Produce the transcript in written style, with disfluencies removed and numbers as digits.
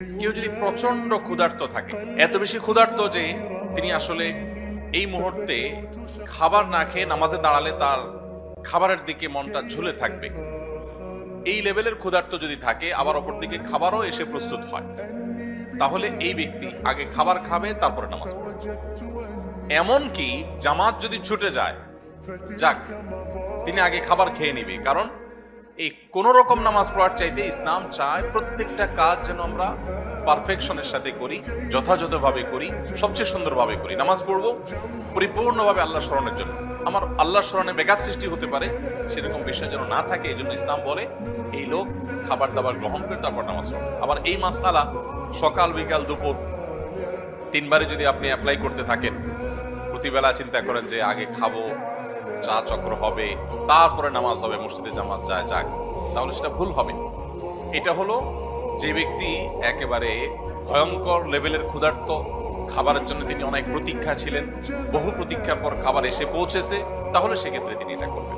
কেউ যদি প্রচন্ড ক্ষুধার্ত থাকে, এত বেশি ক্ষুধার্ত যে তিনি আসলে এই মুহূর্তে খাবার না খেয়ে নামাজে দাঁড়ালে তার খাবারের দিকে মনটা ঝুলে থাকবে, এই লেভেলের ক্ষুধার্ত যদি থাকে, আবার অপরদিকে খাবারও এসে প্রস্তুত হয়, তাহলে এই ব্যক্তি আগে খাবার খাবে, তারপরে নামাজ পড়বে। এমনকি জামাত যদি ছুটে যায়, যাক, তিনি আগে খাবার খেয়ে নিবে, কারণ এই কোন রকম নামাজ পড়ার চাইতে ইসলাম চায় প্রত্যেকটা কাজ যেন আমরা পারফেকশনের সাথে করি, যথাযথভাবে করি, সবচেয়ে সুন্দরভাবে করি। নামাজ পড়বো পরিপূর্ণভাবে আল্লাহ স্মরণের জন্য, আমার আল্লাহ স্মরণে ব্যাঘাত সৃষ্টি হতে পারে সেরকম বিষয় যেন না থাকে। এই জন্য ইসলাম বলে এই লোক খাবার দাবার গ্রহণ করে তারপর নামাজ পড়ে। আবার এই মাসআলা সকাল বিকাল দুপুর তিনবারে যদি আপনি অ্যাপ্লাই করতে থাকেন, প্রতিবেলা চিন্তা করেন যে আগে খাবো, চা চক্র হবে, তারপরে নামাজ হবে, মসজিদে জামাত যায়, যাক, তাহলে সেটা ভুল হবে। এটা হলো যে ব্যক্তি একেবারে ভয়ঙ্কর লেভেলের ক্ষুধার্ত, খাবারের জন্য তিনি অনেক প্রতীক্ষা ছিলেন, বহু প্রতীক্ষার পর খাবার এসে পৌঁছেছে, তাহলে সেক্ষেত্রে তিনি এটা করবেন।